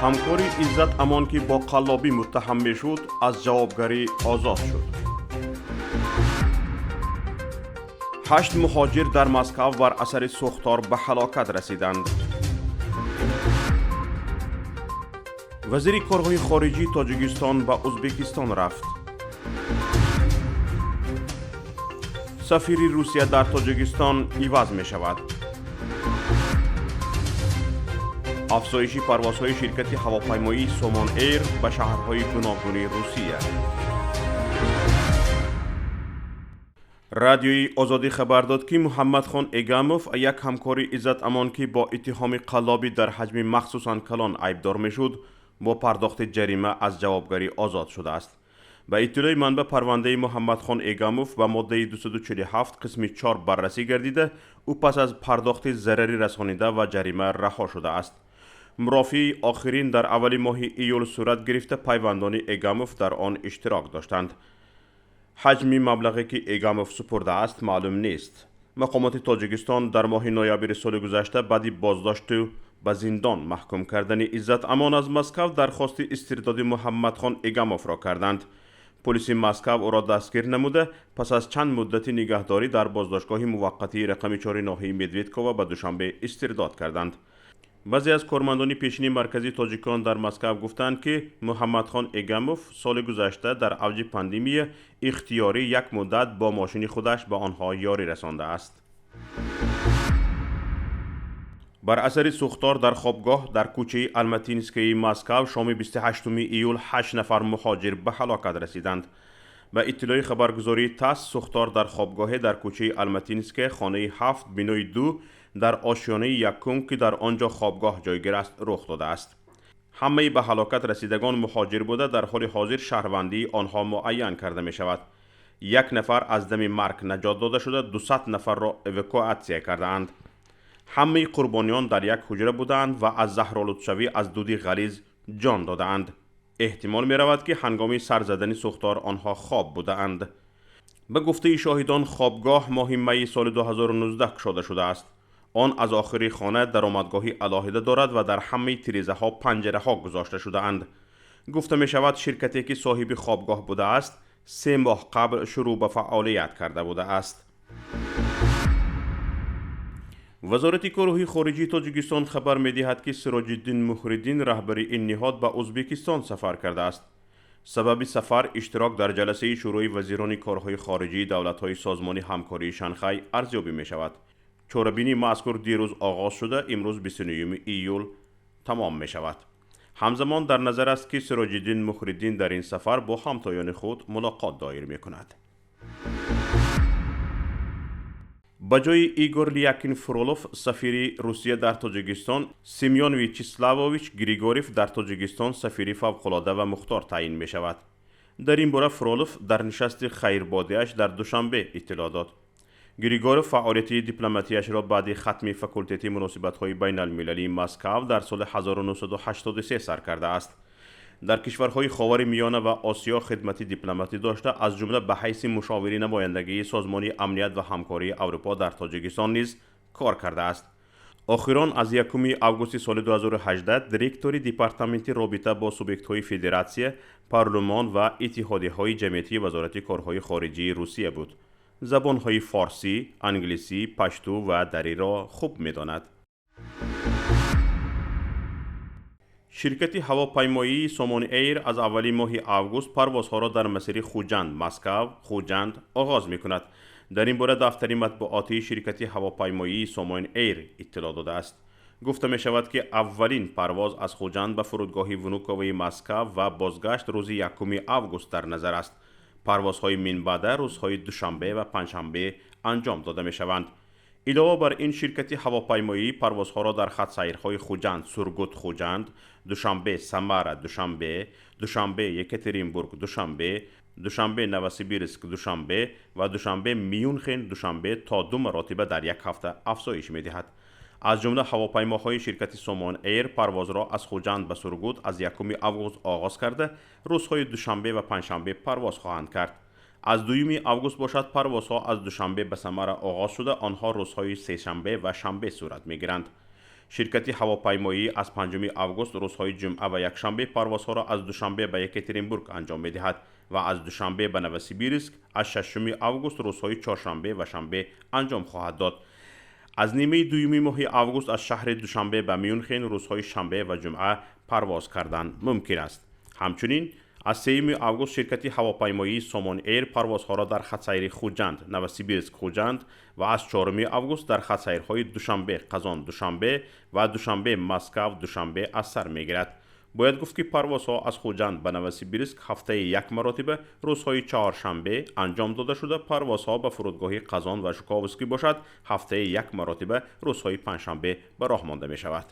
همکاری عزت امان که با قلابی متهم میشد از جوابگری آزاد شد. 8 مهاجر در مسکو بر اثر سوختار به هلاکت رسیدند. وزیر کارهای خارجی تاجیکستان به ازبکستان رفت. سفیر روسیه در تاجیکستان عوض می شود. افزایش پروازهای شرکت هواپیمایی سومان ایر به شهرهای گوناگون روسیه. رادیوی آزادی خبر داد که محمد خان ایگاموف، یک همکار عزت امان که با اتهام قلابی در حجم مخصوصاً کلان عیبدار میشد، با پرداخت جریمه از جوابگری آزاد شده است. به اطلاع منبع، پرونده محمد خان ایگاموف به ماده 247 قسم 4 بررسی گردیده، او پس از پرداخت ضرری رسانیده و جریمه رها شده است. مرافعی آخرین در اول ماه ایول صورت گرفته پیوندان ایگاموف در آن اشتراک داشتند. حجم مبلغی که ایگاموف سپرده است معلوم نیست. مقامات تاجیکستان در ماه نوامبر سال گذشته بعد بازداشت و به زندان محکوم کردن عزت امان از مسکو درخواست استرداد محمد خان ایگاموف را کردند. پلیس مسکو او را دستگیر نموده پس از چند مدت نگهداری در بازداشتگاه موقتی رقم 4 ناحیه مدویدکووا به دوشنبه استرداد کردند. بعضی از کارمندان پیشین مرکزی تاجیکان در مسکو گفتند که محمد خان ایگاموف سال گذشته در اوج پاندمی اختیاری یک مدت با ماشین خودش به آنها یاری رسانده است. بر اثر سوختار در خوابگاه در کوچه الماتینسکی مسکو شام 28 ایول 8 نفر مهاجر به هلاکت رسیدند. به اطلاع خبرگزاری تاس، سوختار در خوابگاه در کوچه الماتینسکی خانه 7 بینوی 2 در آشیانه یکم که در آنجا خوابگاه جایگیر است رخ داده است. همه به هلاکت رسیدگان مهاجر بوده، در حال حاضر شهروندی آنها معین کرده می شود. 1 نفر از دم مرگ نجات داده شده، 200 نفر را اواکوئاسیون کرده اند. همه قربانیان در یک حجره بودند و از زهرآلودشوی از دود غلیظ جان داده اند. احتمال می رود که هنگام سر زدن سوختار آنها خواب بوده اند. به گفته شاهدان خوابگاه ماه می سال 2019 کشاده شده است. آن از آخری خانه درآمدگاهی علاهده دارد و در همه تیریزه ها پنجره ها گذاشته شده اند. گفته می شود شرکتی که صاحب خوابگاه بوده است 3 ماه قبل شروع به فعالیت کرده بوده است. وزارت کارهای خارجی تاجیکستان خبر می دهد که سراج الدین مخریدین رهبر این نهاد به ازبکستان سفر کرده است. سبب سفر اشتراک در جلسه شورای وزیران کارهای خارجی دولت‌های سازمان همکاری شانگهای ارزیابی می شود. چاره‌بینی مذکور دیروز آغاز شده، امروز 29 ایول تمام می شود. همزمان در نظر است که سراج الدین مخریدین در این سفر با همتایان خود ملاقات دایر می کند. بجای ایگور لیاکین فرولوف، سفیر روسیه در تاجیکستان، سیمیون ویچسلاوویچ گریگوریف در تاجیکستان سفیر فوق‌العاده و مختار تعیین می شود. در این باره فرولوف در نشست خیربادیش در دوشنبه اطلاع داد. گریگوریف فعالیت دیپلماتیش را بعد ختم فاکولته مناسبت‌های بین المللی مسکو در سال 1983 سر کرده است. در کشورهای خاورمیانه و آسیا خدمت دیپلماتی داشته، از جمله به حیث مشاور نمایندگی سازمان امنیت و همکاری اروپا در تاجیکستان نیز کار کرده است. آخران از 1 آگوست سال 2018 دیرکتور دپارتمنت رابطه با سوبیکت‌های فدراسیون، پارلمان و اتحادیه‌های جمعیتی وزارت کارهای خارجی روسیه بود. زبان‌های فارسی، انگلیسی، پشتو و دری را خوب می‌داند. شرکت هواپیمایی سومان ایر از اول ماه آگوست پروازها را در مسیر خوجند مسکو خوجند آغاز می کند. در این باره دفتر مطبوعاتی شرکت هواپیمایی سومان ایر اطلاع داده است. گفته می شود که اولین پرواز از خوجند به فرودگاه ونوکووی مسکو و بازگشت روز 1 آگوست در نظر است. پروازهای من بعد روزهای دوشنبه و پنجشنبه انجام داده می شوند. علاوه بر این، شرکت هواپیمایی پروازها را در خط سیرهای خوجند سورگوت خوجند، دوشنبه سمارا دوشنبه، دوشنبه یکاترینبورگ دوشنبه، دوشنبه نوسیبیرسک دوشنبه و دوشنبه میونخن دوشنبه تا 2 مرتبه در یک هفته افزایش می دهد. از جمله هواپیماهای شرکت سومان ایر پرواز را از خوجند به سورگوت از 1 آگوست آغاز کرده، روزهای دوشنبه و پنجشنبه پرواز خواهند کرد. از 2 آگوست باشد پروازها از دوشنبه به سمارا آغاز شده، آنها روزهای سه‌شنبه و شنبه صورت می گیرند. شرکت هواپیمایی از 5 آگوست روزهای جمعه و یکشنبه پروازها را از دوشنبه به یکاترینبورگ انجام می‌دهد و از دوشنبه به نوسیبیرسک از 6 آگوست روزهای چهارشنبه و شنبه انجام خواهد داد. از نیمه دوم ماه آگوست از شهر دوشنبه به میونخن روزهای شنبه و جمعه پرواز کردن ممکن است. همچنین از 3 آگوست شرکت هواپیمایی سومون ایر پروازها را در خطسیر خوجند، نوسیبیرسک خوجند و از 4 آگوست در خطسیرهای دوشنبه قزان دوشنبه و دوشنبه مسکو دوشنبه از سر میگیرد. باید گفت که پروازها از خوجند به نوسیبیرسک هفته یک مرتبه روزهای چهارشنبه انجام داده شده، پروازها به فرودگاه قزان و ژوکووسکی باشد هفته یک مرتبه روزهای پنجشنبه به راه مانده می شود.